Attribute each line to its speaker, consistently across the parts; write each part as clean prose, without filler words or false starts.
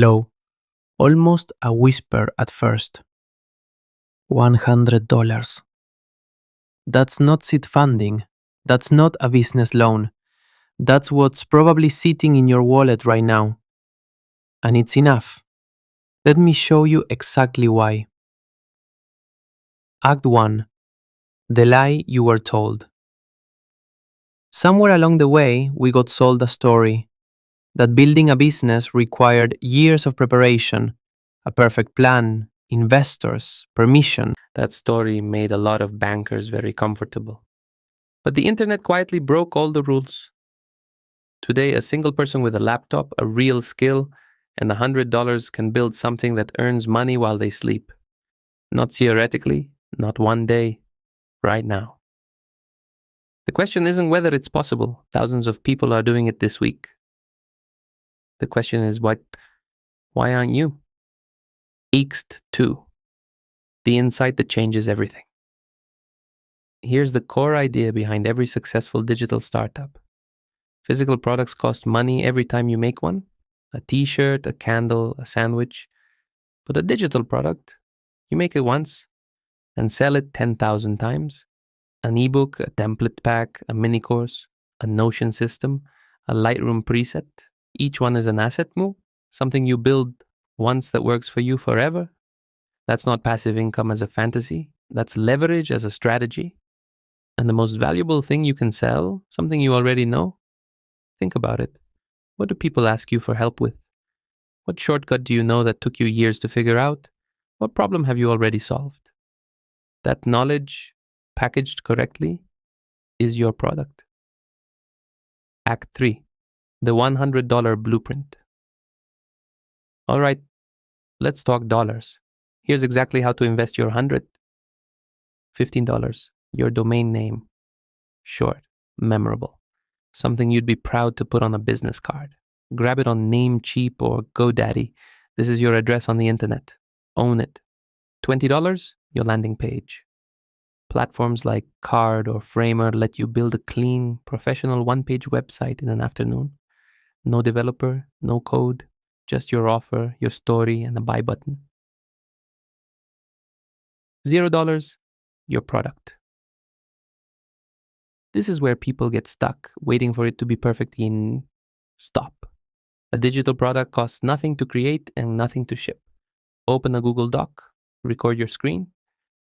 Speaker 1: low, almost a whisper at first. $100. That's not seed funding. That's not a business loan. That's what's probably sitting in your wallet right now. And it's enough. Let me show you exactly why. Act 1. The lie you were told. Somewhere along the way, we got sold a story that building a business required years of preparation, a perfect plan, investors, permission. That story made a lot of bankers very comfortable. But the internet quietly broke all the rules. Today, a single person with a laptop, a real skill, and $100 can build something that earns money while they sleep. Not theoretically, not one day, right now. The question isn't whether it's possible. Thousands of people are doing it this week. The question is why aren't you? Ext 2. The insight that changes everything. Here's the core idea behind every successful digital startup. Physical products cost money every time you make one. A t-shirt, a candle, a sandwich. But a digital product, you make it once and sell it 10,000 times. An ebook, a template pack, a mini course, a Notion system, a Lightroom preset. Each one is an asset move, something you build once that works for you forever. That's not passive income as a fantasy. That's leverage as a strategy. And the most valuable thing you can sell, something you already know. Think about it. What do people ask you for help with? What shortcut do you know that took you years to figure out? What problem have you already solved? That knowledge, packaged correctly, is your product. Act 3. The $100 blueprint. All right, let's talk dollars. Here's exactly how to invest your $100. $15. Your domain name. Short, memorable. Something you'd be proud to put on a business card. Grab it on Namecheap or GoDaddy. This is your address on the internet. Own it. $20, your landing page. Platforms like Card or Framer let you build a clean, professional one-page website in an afternoon. No developer, no code, just your offer, your story, and a buy button. $0, your product. This is where people get stuck, waiting for it to be perfect in stop. A digital product costs nothing to create and nothing to ship. Open a Google Doc, record your screen,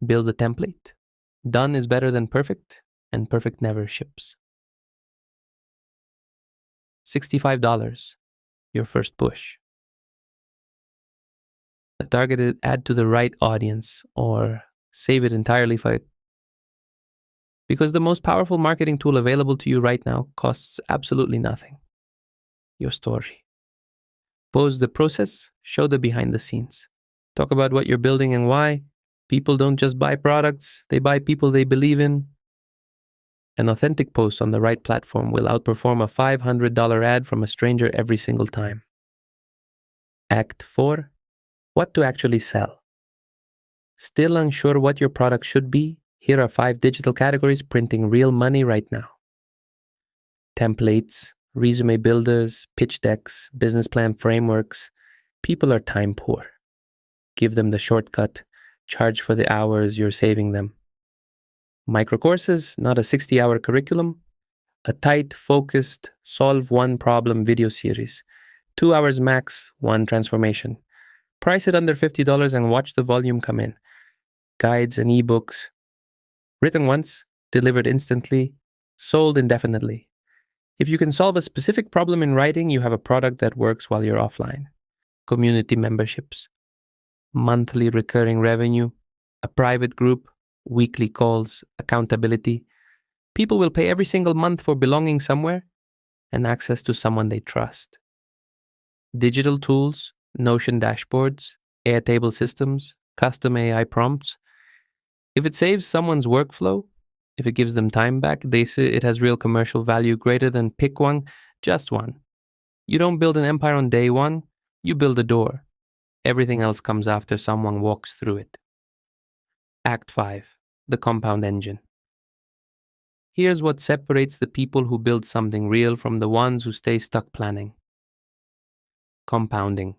Speaker 1: build a template. Done is better than perfect, and perfect never ships. $65, your first push. A targeted ad to the right audience, or save it entirely for it. Because the most powerful marketing tool available to you right now costs absolutely nothing. Your story. Pose the process, show the behind the scenes. Talk about what you're building and why. People don't just buy products, they buy people they believe in. An authentic post on the right platform will outperform a $500 ad from a stranger every single time. Act 4. What to actually sell. Still unsure what your product should be? Here are 5 digital categories printing real money right now. Templates, resume builders, pitch decks, business plan frameworks. People are time poor. Give them the shortcut. Charge for the hours you're saving them. Micro courses, not a 60-hour curriculum. A tight, focused, solve one problem video series. 2 hours max, one transformation. Price it under $50 and watch the volume come in. Guides and ebooks. Written once, delivered instantly, sold indefinitely. If you can solve a specific problem in writing, you have a product that works while you're offline. Community memberships. Monthly recurring revenue. A private group. Weekly calls. Accountability. People will pay every single month for belonging somewhere and access to someone they trust. Digital tools, Notion dashboards, Airtable systems, custom AI prompts. If it saves someone's workflow, if it gives them time back, they say it has real commercial value greater than pick one, just one. You don't build an empire on day one, you build a door. Everything else comes after someone walks through it. Act 5. The compound engine. Here's what separates the people who build something real from the ones who stay stuck planning. Compounding.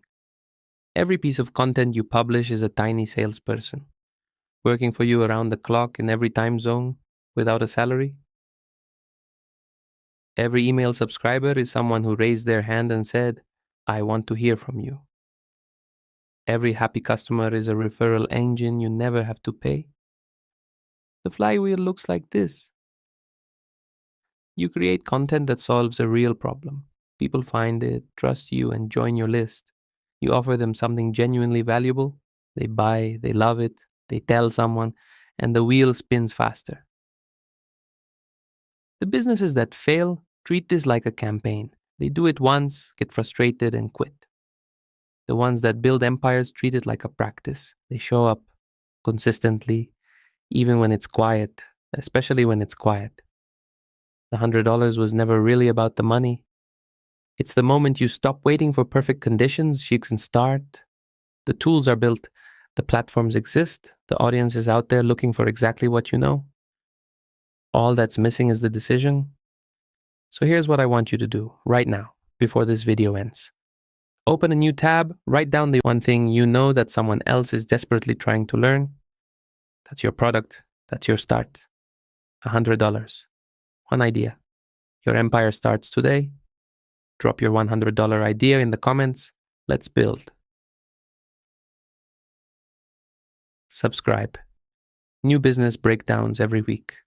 Speaker 1: Every piece of content you publish is a tiny salesperson, working for you around the clock in every time zone without a salary. Every email subscriber is someone who raised their hand and said, I want to hear from you. Every happy customer is a referral engine you never have to pay. The flywheel looks like this. You create content that solves a real problem. People find it, trust you, and join your list. You offer them something genuinely valuable. They buy, they love it, they tell someone, and the wheel spins faster. The businesses that fail treat this like a campaign. They do it once, get frustrated, and quit. The ones that build empires treat it like a practice. They show up consistently, even when it's quiet, especially when it's quiet. The $100 was never really about the money. It's the moment you stop waiting for perfect conditions, you can start. The tools are built, the platforms exist, the audience is out there looking for exactly what you know. All that's missing is the decision. So here's what I want you to do right now, before this video ends. Open a new tab, write down the one thing you know that someone else is desperately trying to learn. That's your product, that's your start. $100. One idea. Your empire starts today. Drop your $100 idea in the comments. Let's build. Subscribe. New business breakdowns every week.